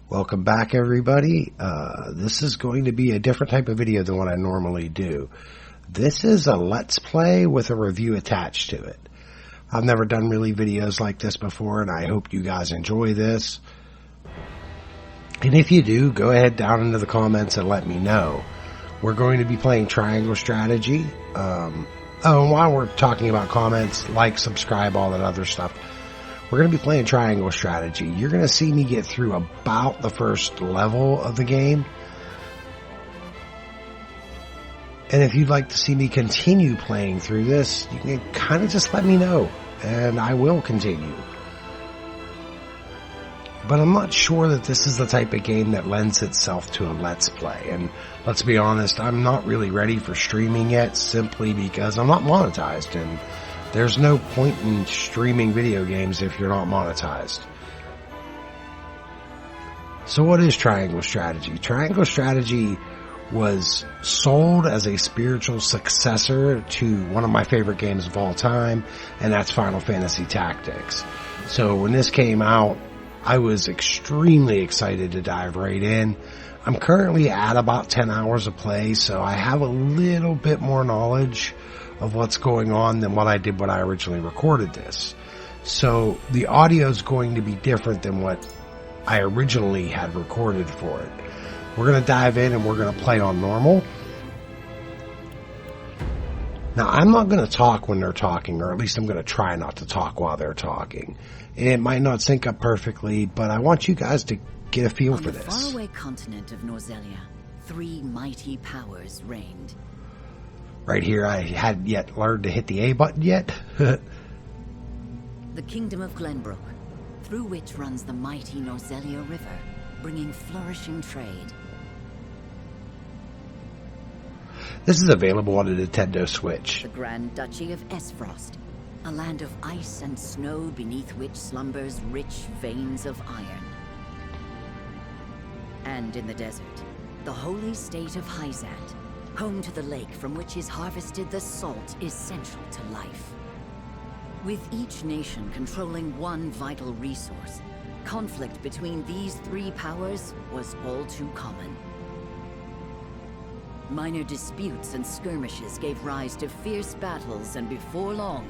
Welcome back, everybody. This is going to be a different type of video than what I normally do. This is a Let's Play with a review attached to it. I've never done really videos like this before, and I hope you guys enjoy this. And if you do, go ahead down into the comments and let me know. We're going to be playing Triangle Strategy. And while we're talking about comments, like, subscribe, all that other stuff. We're going to be playing Triangle Strategy. You're going to see me get through about the first level of the game. And if you'd like to see me continue playing through this, you can kind of just let me know, and I will continue. But I'm not sure that this is the type of game that lends itself to a Let's Play. And let's be honest, I'm not really ready for streaming yet, simply because I'm not monetized, and there's no point in streaming video games if you're not monetized. So what is Triangle Strategy? Triangle Strategy was sold as a spiritual successor to one of my favorite games of all time, and that's Final Fantasy Tactics. So when this came out, I was extremely excited to dive right in. I'm currently at about 10 hours of play, so I have a little bit more knowledge of what's going on than what I did when I originally recorded this. So the audio is going to be different than what I originally had recorded for it. We're going to dive in and we're going to play on normal. Now, I'm not going to talk when they're talking, or at least I'm going to try not to talk while they're talking. It might not sync up perfectly, but I want you guys to get a feel for this. On the faraway continent of Norzelia, 3 mighty powers reigned. Right here, I hadn't yet learned to hit the A button yet. The Kingdom of Glenbrook, through which runs the mighty Norzelia River, bringing flourishing trade. This is available on the Nintendo Switch. The Grand Duchy of Esfrost, a land of ice and snow beneath which slumbers rich veins of iron. And in the desert, the holy state of Hyzat, home to the lake from which is harvested the salt essential to life. With each nation controlling one vital resource, conflict between these 3 powers was all too common. Minor disputes and skirmishes gave rise to fierce battles, and before long,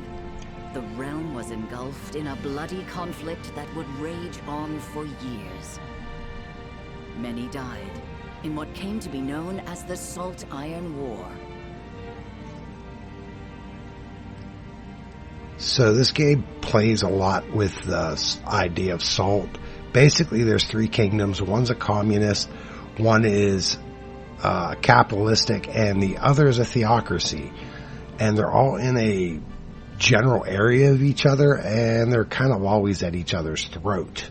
the realm was engulfed in a bloody conflict that would rage on for years. Many died in what came to be known as the Salt Iron War. So this game plays a lot with the idea of salt. Basically, there's 3 kingdoms. One's a communist, one is capitalistic, and the other is a theocracy. And they're all in a general area of each other, and they're kind of always at each other's throat.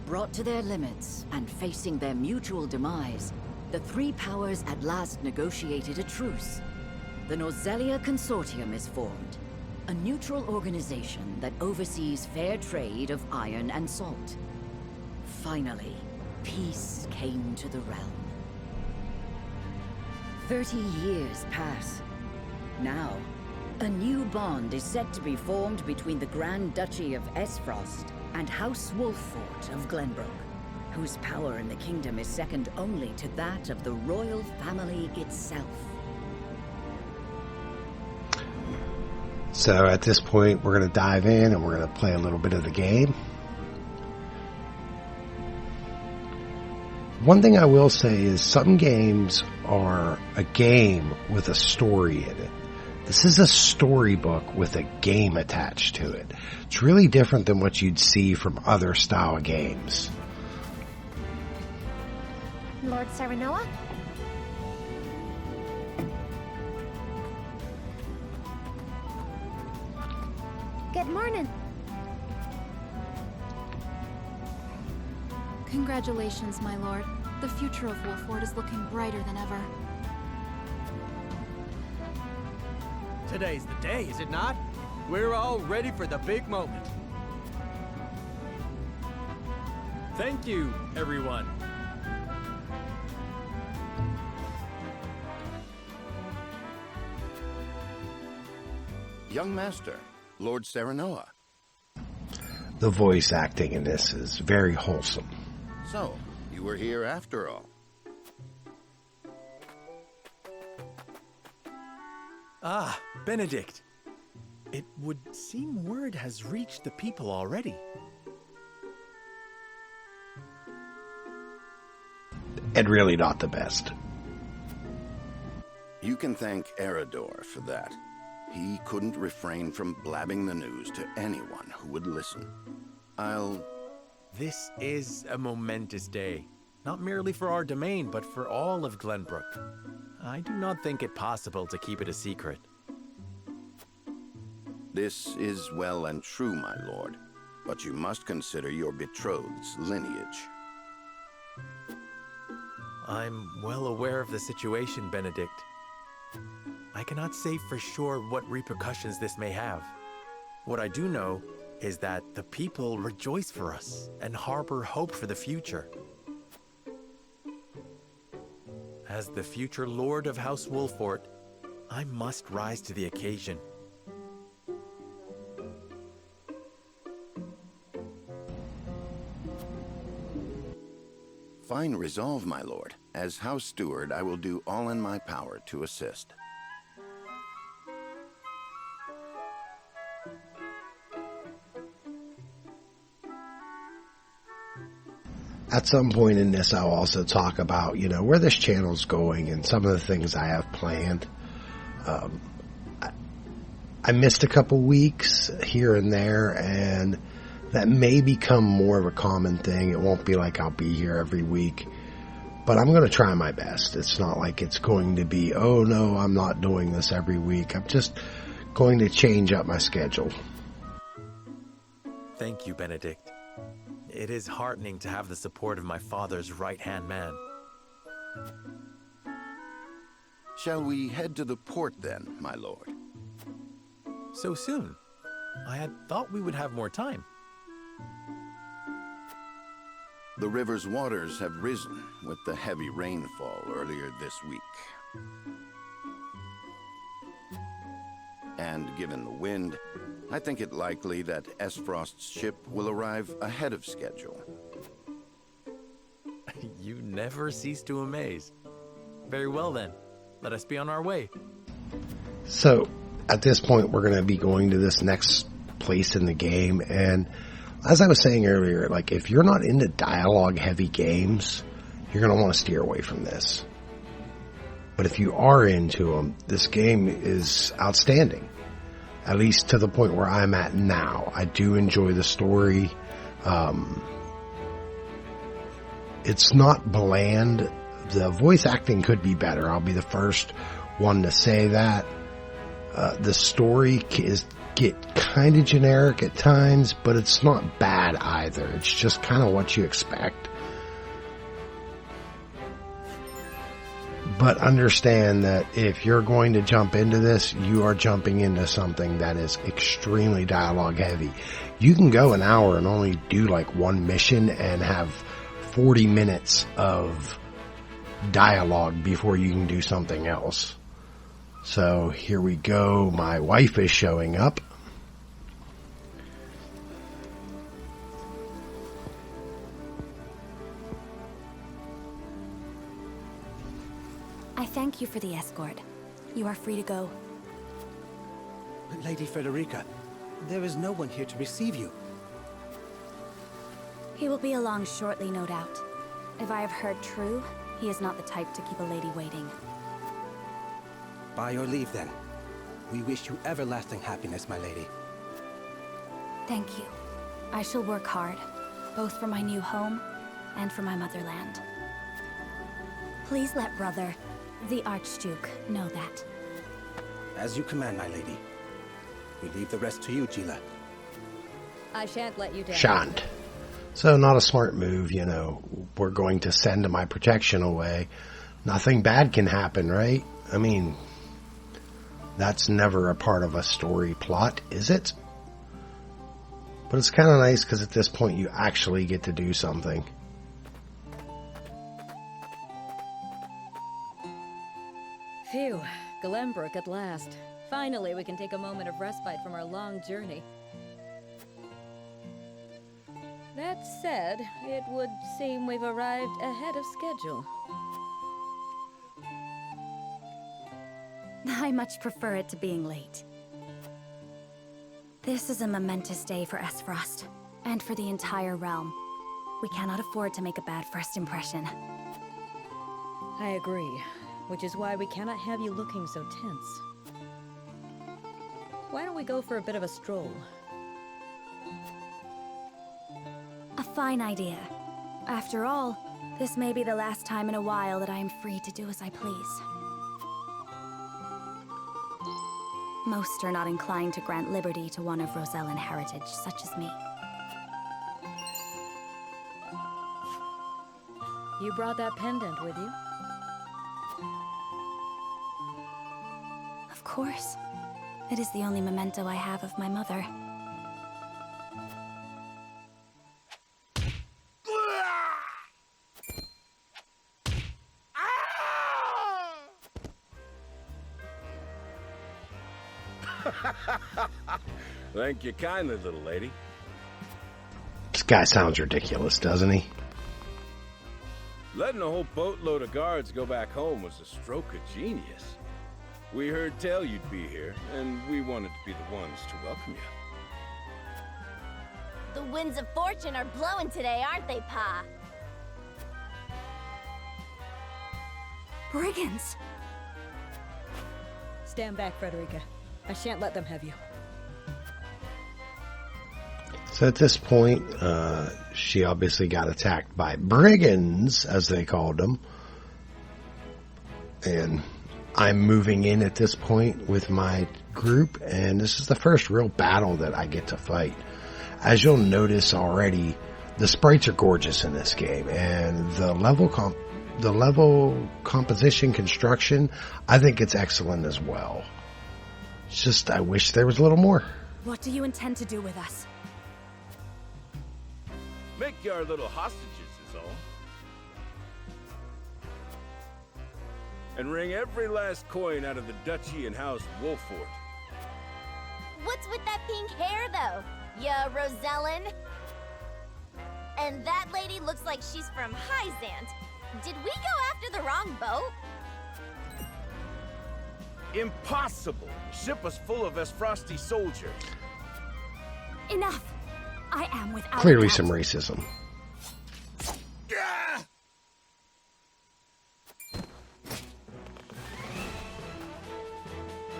Brought to their limits and facing their mutual demise, the 3 powers at last negotiated a truce. The Norzelia Consortium is formed, a neutral organization that oversees fair trade of iron and salt. Finally, peace came to the realm. 30 years pass. Now, a new bond is set to be formed between the Grand Duchy of Esfrost and House Wolffort of Glenbrook, whose power in the kingdom is second only to that of the royal family itself. So at this point, we're going to dive in and we're going to play a little bit of the game. One thing I will say is some games are a game with a story in it. This is a storybook with a game attached to it. It's really different than what you'd see from other style games. Lord Serenoa? Good morning. Congratulations, my lord. The future of Wolffort is looking brighter than ever. Today's the day, is it not? We're all ready for the big moment. Thank you, everyone. Young Master, Lord Serenoa. the voice acting in this is very wholesome. So, you were here after all. Ah, Benedict. It would seem word has reached the people already. And really not the best. You can thank Eridor for that. He couldn't refrain from blabbing the news to anyone who would listen. This is a momentous day. Not merely for our domain, but for all of Glenbrook. I do not think it possible to keep it a secret. This is well and true, my lord, but you must consider your betrothed's lineage. I'm well aware of the situation, Benedict. I cannot say for sure what repercussions this may have. What I do know is that the people rejoice for us and harbor hope for the future. As the future Lord of House Wolfort, I must rise to the occasion. Fine resolve, my lord. As House Steward, I will do all in my power to assist. At some point in this, I'll also talk about, where this channel's going and some of the things I have planned. I missed a couple weeks here and there, and that may become more of a common thing. It won't be like I'll be here every week, but I'm going to try my best. It's not like it's going to be, oh no, I'm not doing this every week. I'm just going to change up my schedule. Thank you, Benedict. It is heartening to have the support of my father's right-hand man. Shall we head to the port then, my lord? So soon? I had thought we would have more time. The river's waters have risen with the heavy rainfall earlier this week. And given the wind, I think it likely that Esfrost's ship will arrive ahead of schedule. You never cease to amaze. Very well then, let us be on our way. So, at this point, we're going to be going to this next place in the game, and as I was saying earlier, if you're not into dialogue-heavy games, you're going to want to steer away from this. But if you are into them, this game is outstanding. At least to the point where I'm at now. I do enjoy the story. It's not bland. The voice acting could be better. I'll be the first one to say that. The story get kind of generic at times, but it's not bad either. It's just kind of what you expect. But understand that if you're going to jump into this, you are jumping into something that is extremely dialogue heavy. You can go an hour and only do one mission and have 40 minutes of dialogue before you can do something else. So here we go. My wife is showing up. I thank you for the escort. You are free to go. Lady Frederica, there is no one here to receive you. He will be along shortly, no doubt. If I have heard true, he is not the type to keep a lady waiting. By your leave, then. We wish you everlasting happiness, my lady. Thank you. I shall work hard, both for my new home and for my motherland. Please let brother, the Archduke, know that. As you command, my lady. We leave the rest to you, Jila. I shan't let you down. Shan't. So not a smart move, We're going to send my protection away. Nothing bad can happen, right? I mean, that's never a part of a story plot, is it? But it's kind of nice because at this point you actually get to do something. Phew, Glenbrook at last. Finally, we can take a moment of respite from our long journey. That said, it would seem we've arrived ahead of schedule. I much prefer it to being late. This is a momentous day for Esfrost, and for the entire realm. We cannot afford to make a bad first impression. I agree, which is why we cannot have you looking so tense. Why don't we go for a bit of a stroll? A fine idea. After all, this may be the last time in a while that I am free to do as I please. Most are not inclined to grant liberty to one of Rosellan heritage, such as me. You brought that pendant with you? Of course. It is the only memento I have of my mother. Thank you kindly, little lady. This guy sounds ridiculous, doesn't he? Letting a whole boatload of guards go back home was a stroke of genius. We heard tell you'd be here, and we wanted to be the ones to welcome you. The winds of fortune are blowing today, aren't they, Pa? Brigands! Stand back, Frederica. I shan't let them have you. So at this point, she obviously got attacked by brigands, as they called them. And I'm moving in at this point with my group, and this is the first real battle that I get to fight. As you'll notice already, the sprites are gorgeous in this game, and the level composition construction, I think it's excellent as well. It's just, I wish there was a little more. What do you intend to do with us? Make you our little hostages is all. And wring every last coin out of the duchy and house Wolffort. What's with that pink hair, though? Ya Rosellan? And that lady looks like she's from Hyzant. Did we go after the wrong boat? Impossible! The ship was full of Esfrosti soldiers. Enough! I am without Clearly doubt. some racism.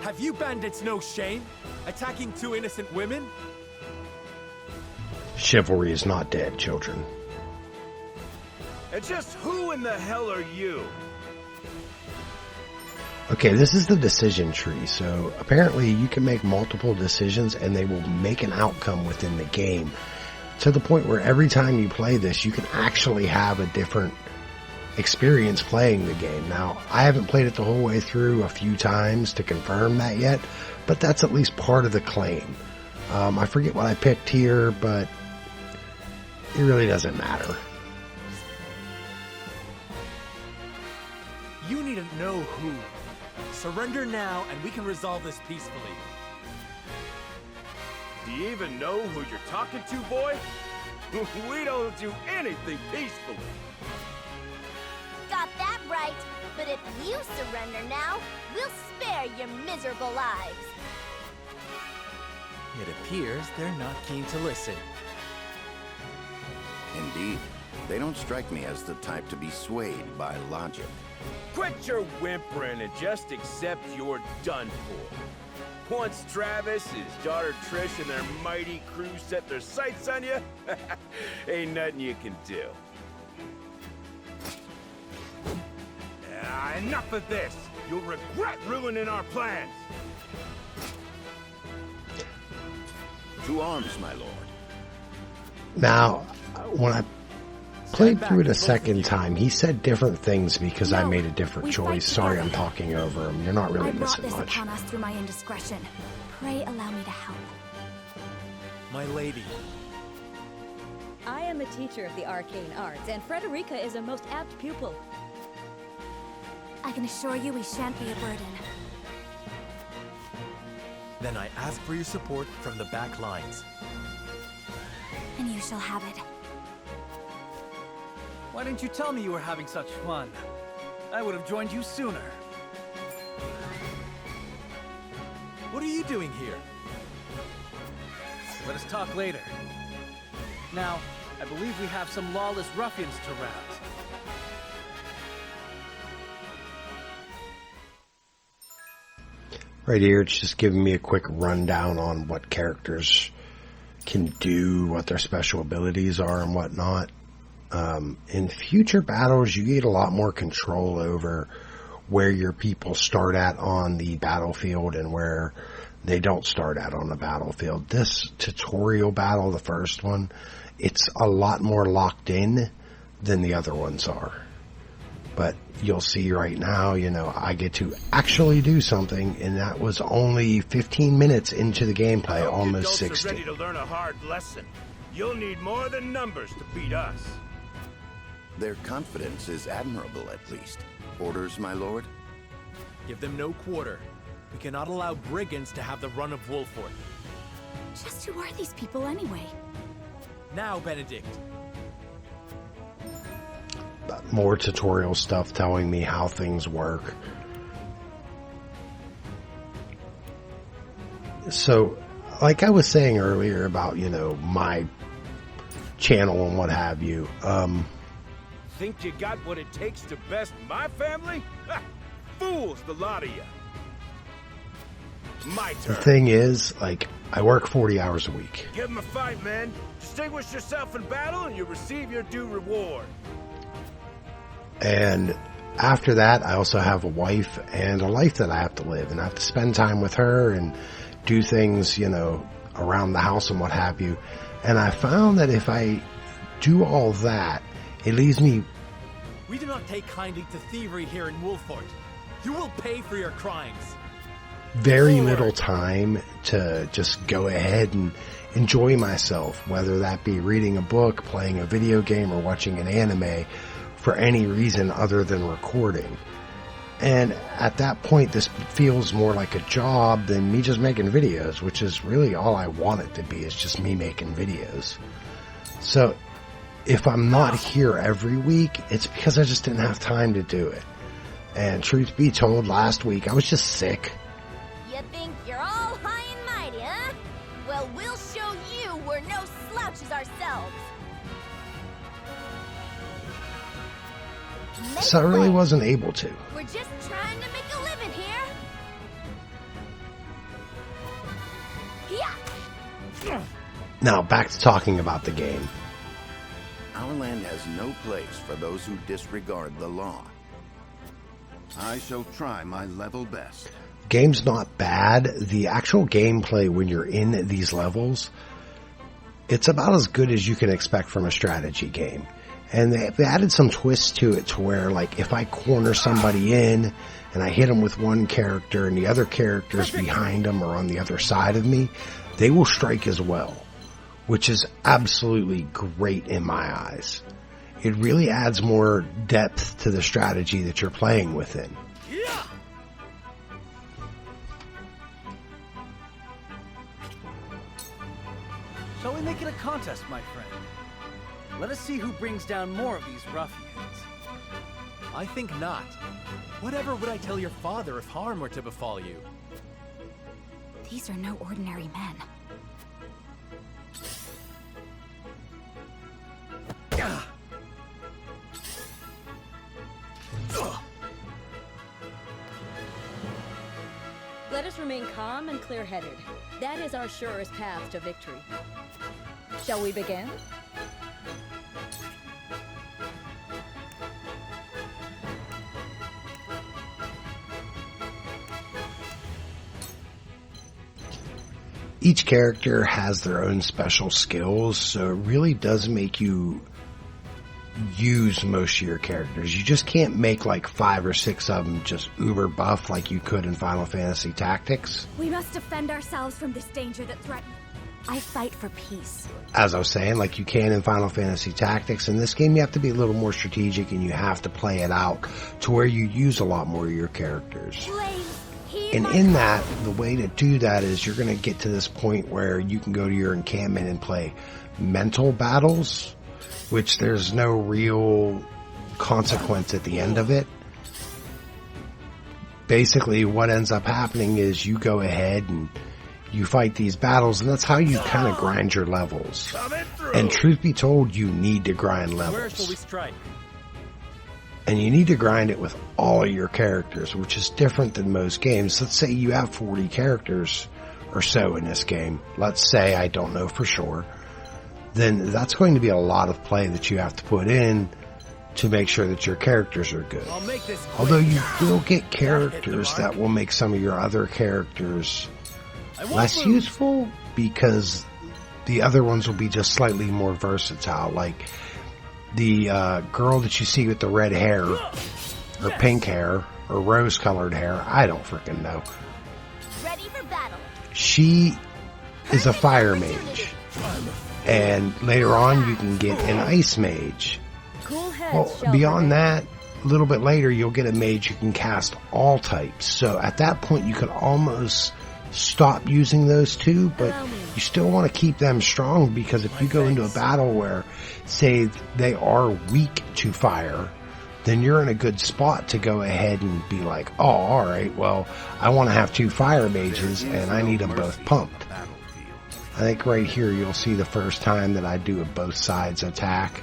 Have you bandits no shame? Attacking two innocent women? Chivalry is not dead, children. And just who in the hell are you? Okay, this is the decision tree, so apparently you can make multiple decisions and they will make an outcome within the game, to the point where every time you play this, you can actually have a different experience playing the game. Now, I haven't played it the whole way through a few times to confirm that yet, but that's at least part of the claim. I forget what I picked here, but it really doesn't matter. You need to know who. Surrender now, and we can resolve this peacefully. Do you even know who you're talking to, boy? We don't do anything peacefully. Got that right. But if you surrender now, we'll spare your miserable lives. It appears they're not keen to listen. Indeed, they don't strike me as the type to be swayed by logic. Quit your whimpering and just accept you're done for. Once Travis, his daughter Trish, and their mighty crew set their sights on you, ain't nothing you can do. Enough of this! You'll regret ruining our plans! To arms, my lord. Now, when I played through it a second time, he said different things because I made a different choice. Sorry, I'm talking over him. You're not really I brought missing this much. upon us through my indiscretion. Pray allow me to help. My lady. I am a teacher of the arcane arts, and Frederica is a most apt pupil. I can assure you we shan't be a burden. Then I ask for your support from the back lines. And you shall have it. Why didn't you tell me you were having such fun? I would have joined you sooner. What are you doing here? Let us talk later. Now, I believe we have some lawless ruffians to rout. Right here, it's just giving me a quick rundown on what characters can do, what their special abilities are, and whatnot. In future battles, you get a lot more control over where your people start at on the battlefield and where they don't start at on the battlefield. This tutorial battle, the first one, it's a lot more locked in than the other ones are. But you'll see right now, you know, I get to actually do something, and that was only 15 minutes into the gameplay, almost 60. Ready to learn a hard lesson. You'll need more than numbers to beat us. Their confidence is admirable, at least. Orders, my lord? Give them no quarter. We cannot allow brigands to have the run of Wolfort. Just who are these people anyway? Now, Benedict. More tutorial stuff telling me how things work. So, like I was saying earlier about, you know, my channel and what have you, Think you got what it takes to best my family? Ha! Fools, the lot of you. My turn. The thing is, like, I work 40 hours a week. Give him a fight, man. Distinguish yourself in battle and you receive your due reward. And after that, I also have a wife and a life that I have to live, and I have to spend time with her and do things, you know, around the house and what have you. And I found that if I do all that, it leaves me... We do not take kindly to thievery here in Wolfort. You will pay for your crimes. Very little time to just go ahead and enjoy myself, whether that be reading a book, playing a video game, or watching an anime, for any reason other than recording. And at that point, this feels more like a job than me just making videos, which is really all I want it to be, is just me making videos. So if I'm not here every week, it's because I just didn't have time to do it. And truth be told, last week I was just sick. You think you're all high and mighty, huh? Well, we'll show you we're no slouches ourselves. So I really wasn't able to. We're just trying to make a living here. Yeah. Now back to talking about the game. Our land has no place for those who disregard the law. I shall try my level best. Game's not bad. The actual gameplay when you're in these levels, it's about as good as you can expect from a strategy game. And they added some twists to it to where, like, if I corner somebody in and I hit them with one character and the other characters behind them or on the other side of me, they will strike as well, which is absolutely great in my eyes. It really adds more depth to the strategy that you're playing within. Shall we make it a contest, my friend? Let us see who brings down more of these ruffians. I think not. Whatever would I tell your father if harm were to befall you? These are no ordinary men. Let us remain calm and clear-headed. That is our surest path to victory. Shall we begin? Each character has their own special skills, so it really does make you use most of your characters. You just can't make like 5 or 6 of them just uber buff like you could in Final Fantasy Tactics. We must defend ourselves from this danger that threatens. I fight for peace. As I was saying, like you can in Final Fantasy Tactics, in this game you have to be a little more strategic and you have to play it out to where you use a lot more of your characters. And in that, the way to do that is you're going to get to this point where you can go to your encampment and play mental battles, which there's no real consequence at the end of it. Basically, what ends up happening is you go ahead and you fight these battles, and that's how you kind of grind your levels. And truth be told, you need to grind levels. Where shall we strike? And you need to grind it with all of your characters, which is different than most games. Let's say you have 40 characters or so in this game. Let's say, I don't know for sure. Then that's going to be a lot of play that you have to put in to make sure that your characters are good. Although you will get characters that will make some of your other characters less useful, because the other ones will be just slightly more versatile. Like the girl that you see with the red hair, or pink hair, or rose-colored hair, I don't freaking know. Ready for battle. She is a fire mage, and later on you can get an ice mage. Well, beyond that, a little bit later, you'll get a mage who can cast all types. So at that point, you could almost stop using those two, but you still want to keep them strong, because if you go into a battle where, say, they are weak to fire, then you're in a good spot to go ahead and be like, oh, all right, well, I want to have two fire mages, and I need them both pumped. I think right here you'll see the first time that I do a both sides attack.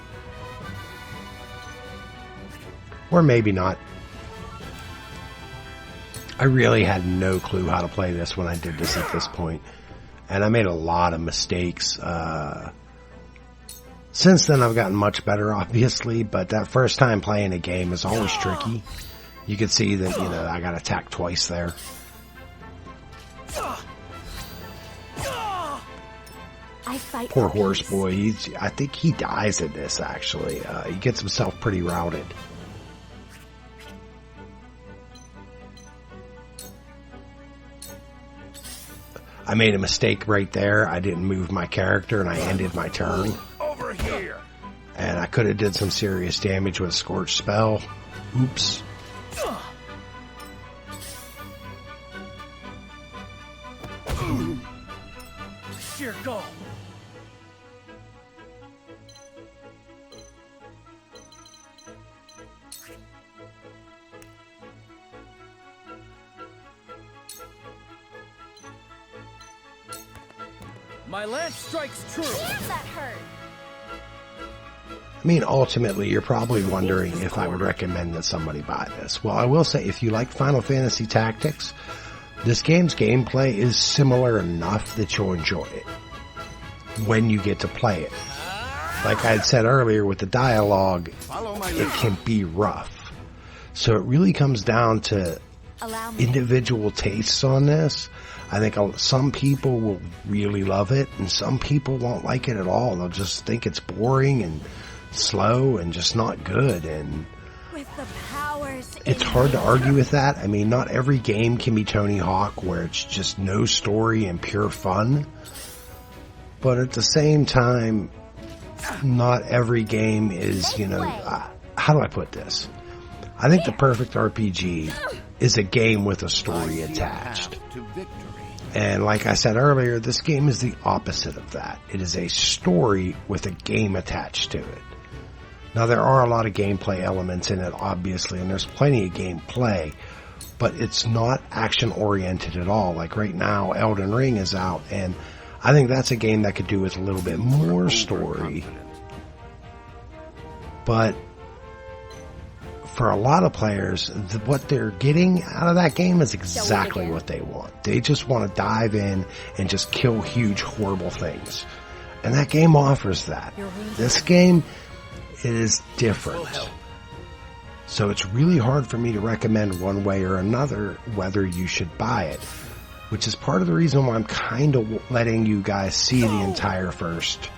Or maybe not. I really had no clue how to play this when I did this at this point. And I made a lot of mistakes. Since then I've gotten much better, obviously, but that first time playing a game is always tricky. You can see that, you know, I got attacked twice there. Poor horse boy. I think he dies in this, actually. He gets himself pretty routed. I made a mistake right there. I didn't move my character, and I ended my turn. Over here. And I could have did some serious damage with a Scorch spell. Oops. Sheer go. My lance strikes true. Damn, that hurt. I mean, ultimately, you're probably wondering if I would recommend that somebody buy this. Well, I will say, if you like Final Fantasy Tactics, this game's gameplay is similar enough that you'll enjoy it when you get to play it. Like I had said earlier, with the dialogue, it can be rough. So it really comes down to individual tastes on this. I think some people will really love it, and some people won't like it at all. They'll just think it's boring and slow and just not good. And it's hard to argue with that. I mean, not every game can be Tony Hawk, where it's just no story and pure fun. But at the same time, not every game is, you know, how do I put this? I think the perfect RPG is a game with a story attached. And like I said earlier, this game is the opposite of that. It is a story with a game attached to it. Now, there are a lot of gameplay elements in it, obviously, and there's plenty of gameplay, but it's not action-oriented at all. Like right now, Elden Ring is out, and I think that's a game that could do with a little bit more story. But for a lot of players, what they're getting out of that game is exactly what they want. They just want to dive in and just kill huge, horrible things. And that game offers that. This game, it is different. So it's really hard for me to recommend one way or another whether you should buy it, which is part of the reason why I'm kind of letting you guys see the entire first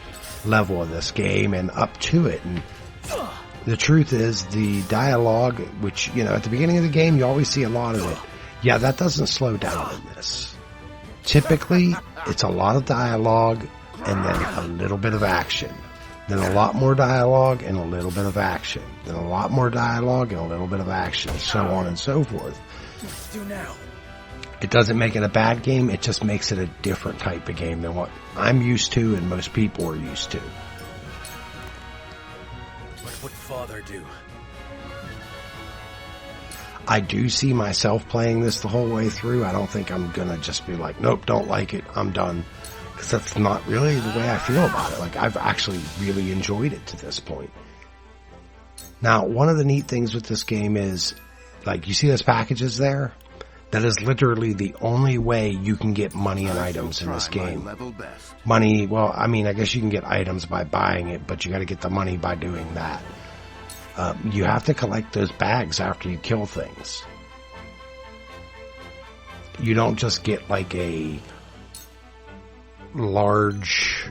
level of this game and up to it. And the truth is, the dialogue, which, you know, at the beginning of the game, you always see a lot of it. Yeah, that doesn't slow down in this. Typically, it's a lot of dialogue and then a little bit of action. Then a lot more dialogue and a little bit of action. Then a lot more dialogue and a little bit of action, so on and so forth. Do now. It doesn't make it a bad game, it just makes it a different type of game than what I'm used to and most people are used to. What would Father do? I do see myself playing this the whole way through. I don't think I'm gonna just be like, nope, don't like it, I'm done. Because that's not really the way I feel about it. Like, I've actually really enjoyed it to this point. Now, one of the neat things with this game is, like, you see those packages there? That is literally the only way you can get money and items in this game. Money, well, I mean, I guess you can get items by buying it, but you gotta get the money by doing that. You have to collect those bags after you kill things. You don't just get like a large...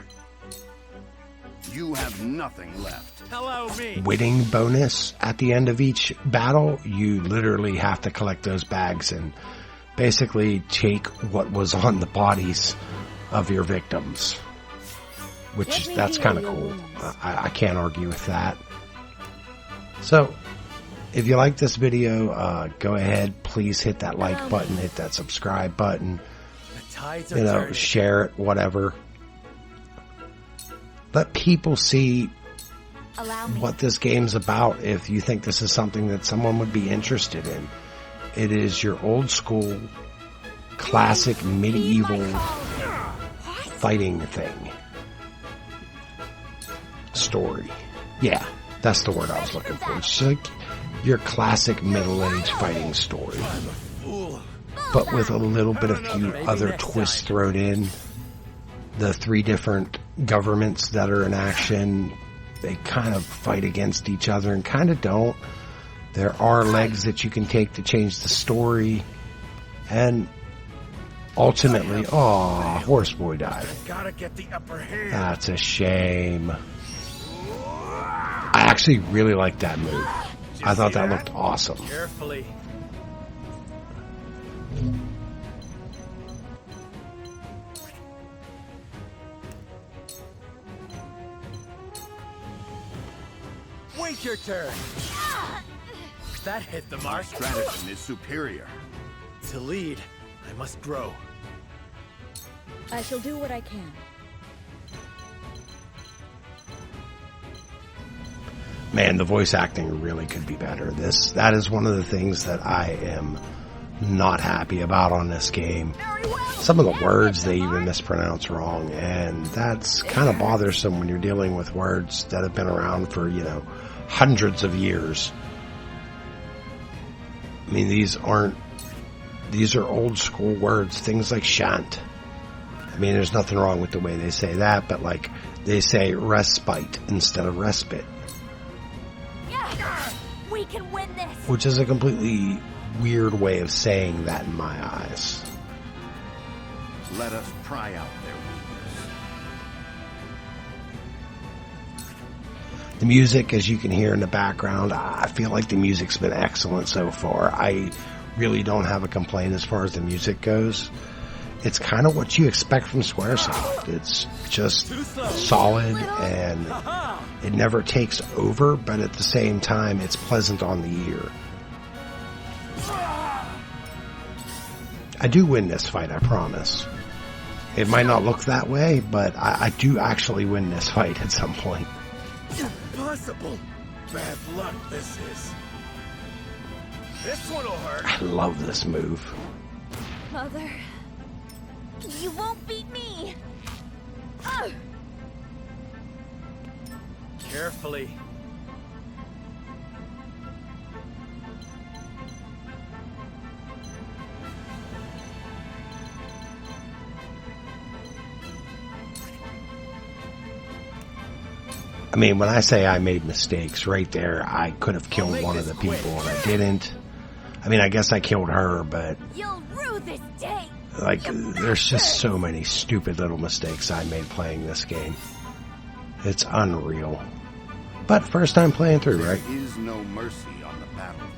You have nothing left. Hello, me. Winning bonus at the end of each battle. You literally have to collect those bags and basically take what was on the bodies of your victims. Which, that's kind of cool. I can't argue with that. So, if you like this video, go ahead, please hit that like button, hit that subscribe button, you know, share it, whatever. Let people see what this game's about if you think this is something that someone would be interested in. It is your old school, classic, medieval fighting thing. Story. Yeah. That's the word I was looking for. It's like your classic middle-aged fighting story. But with a little bit of few other twists thrown in. The 3 different governments that are in action, they kind of fight against each other and kind of don't. There are legs that you can take to change the story. And ultimately, aw, Horse Boy died. That's a shame. I actually really liked that move. I thought that looked awesome. Carefully. Wait your turn. That hit the mark. Stratagem is superior. To lead, I must grow. I shall do what I can. Man, the voice acting really could be better. That is one of the things that I am not happy about on this game. Some of the words they even mispronounce wrong, and that's kind of bothersome when you're dealing with words that have been around for, you know, hundreds of years. I mean, these are old school words, things like shan't. I mean, there's nothing wrong with the way they say that, but like, they say respite instead of respite. We can win this. Which is a completely weird way of saying that in my eyes. Let us pry out their weakness. The music, as you can hear in the background, I feel like the music's been excellent so far. I really don't have a complaint as far as the music goes. It's kind of what you expect from Squaresoft. It's just solid and it never takes over, but at the same time, it's pleasant on the ear. I do win this fight, I promise. It might not look that way, but I do actually win this fight at some point. Impossible. Bad luck this is. This one'll hurt. I love this move. Mother, you won't beat me. Ugh. Carefully. I mean, when I say I made mistakes, right there, I could have killed one of the people and I didn't. I mean, I guess I killed her, but You'll rue this day. like, there's just so many stupid little mistakes I made playing this game. It's unreal. But first time playing through, right? There is no mercy on the battlefield.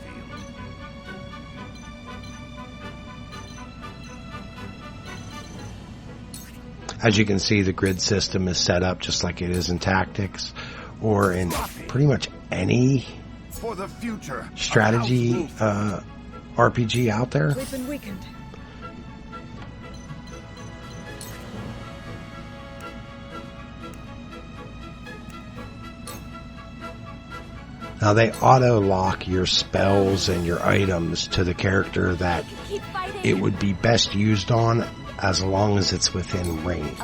As you can see, the grid system is set up just like it is in Tactics, or in pretty much any For the future, strategy RPG out there. We've been weakened. Now they auto-lock your spells and your items to the character that it would be best used on as long as it's within range.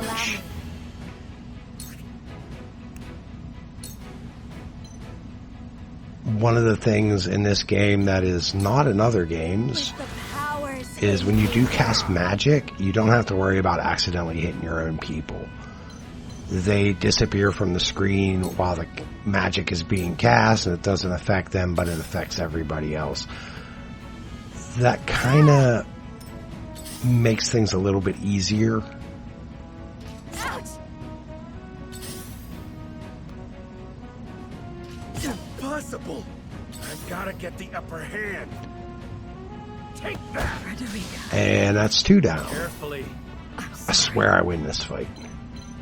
One of the things in this game that is not in other games is when you do cast magic, you don't have to worry about accidentally hitting your own people. They disappear from the screen while the magic is being cast, and it doesn't affect them, but it affects everybody else. That kind of makes things a little bit easier. Impossible! I've got to get the upper hand. Take that! And that's 2 down. Carefully. I swear I win this fight.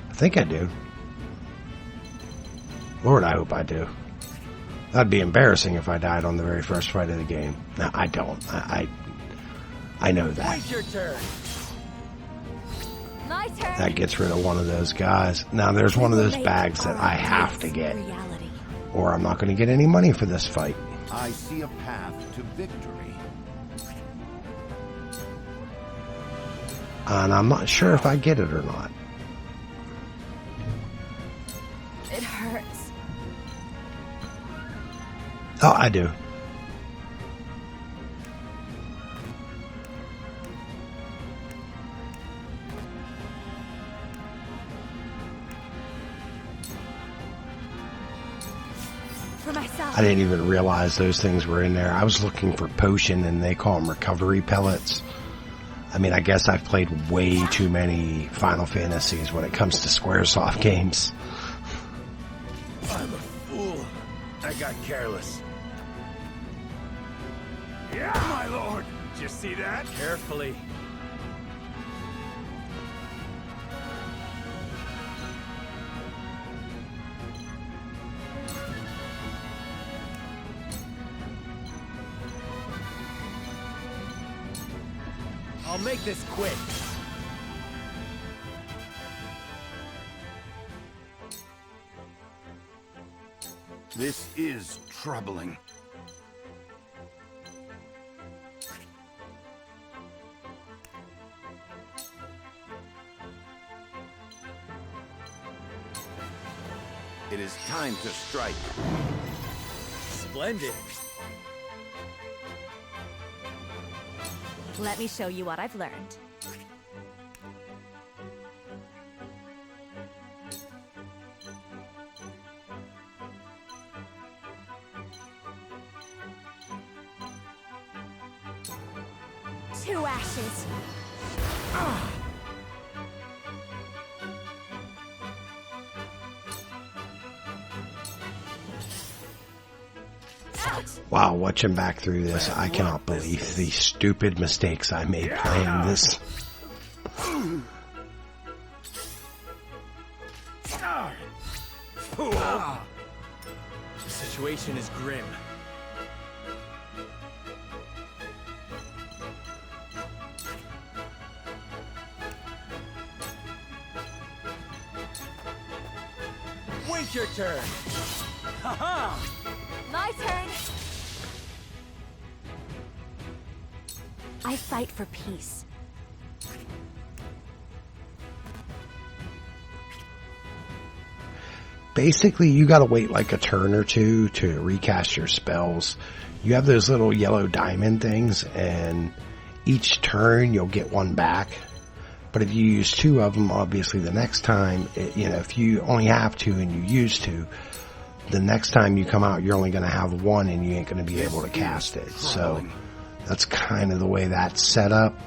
I think I do. Lord, I hope I do. That'd be embarrassing if I died on the very first fight of the game. No, I don't. I know that. Wait your turn. My turn. That gets rid of one of those guys. Now there's one of those bags that I have to get, or I'm not going to get any money for this fight. I see a path to victory. And I'm not sure if I get it or not. It hurts. Oh, I do. For myself. I didn't even realize those things were in there. I was looking for potion, and they call them recovery pellets. I mean, I guess I've played way too many Final Fantasies when it comes to Squaresoft games. I'm a fool. I got careless. Yeah, my lord. Did you see that? Carefully. I'll make this quick. This is troubling. It is time to strike. Splendid. Let me show you what I've learned. Two ashes. Wow, watching back through this, I cannot believe the stupid mistakes I made playing this. The situation is grim. Wait your turn. Ha-ha! My turn. I fight for peace. Basically, you gotta wait like a turn or two to recast your spells. You have those little yellow diamond things, and each turn you'll get one back. But if you use 2 of them, obviously the next time, if you only have 2 and you use 2, the next time you come out, you're only going to have 1 and you ain't going to be able to cast it. So that's kind of the way that's set up.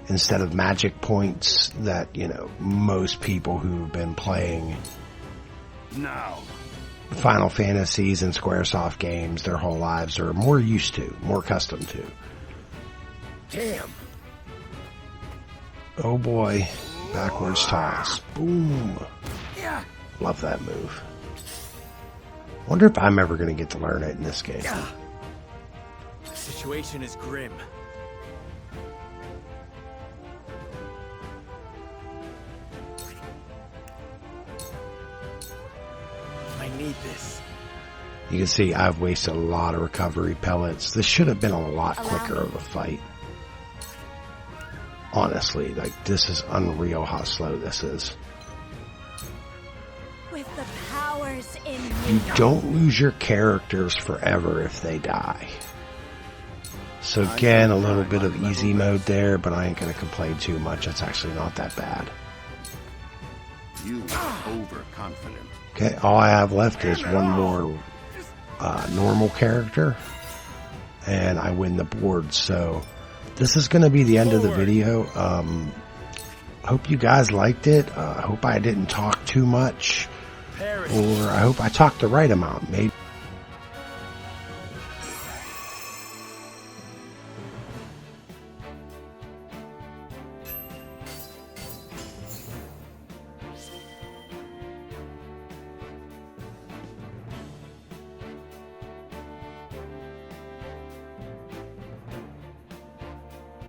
Instead of magic points that, most people who've been playing Now. Final Fantasies and Squaresoft games their whole lives are more used to, more accustomed to. Damn. Oh boy. Backwards toss. Boom. Yeah. Love that move. Wonder if I'm ever going to get to learn it in this game. The situation is grim. I need this. You can see I've wasted a lot of recovery pellets. This should have been a lot quicker of a fight. Honestly, like, this is unreal how slow this is. With the powers in You don't lose your characters forever if they die. So again, a little bit of easy mode there, but I ain't going to complain too much. It's actually not that bad. You are overconfident. Okay, all I have left is one more normal character, and I win the board. So this is going to be the end of the video. Hope you guys liked it. I hope I didn't talk too much, or I hope I talked the right amount. Maybe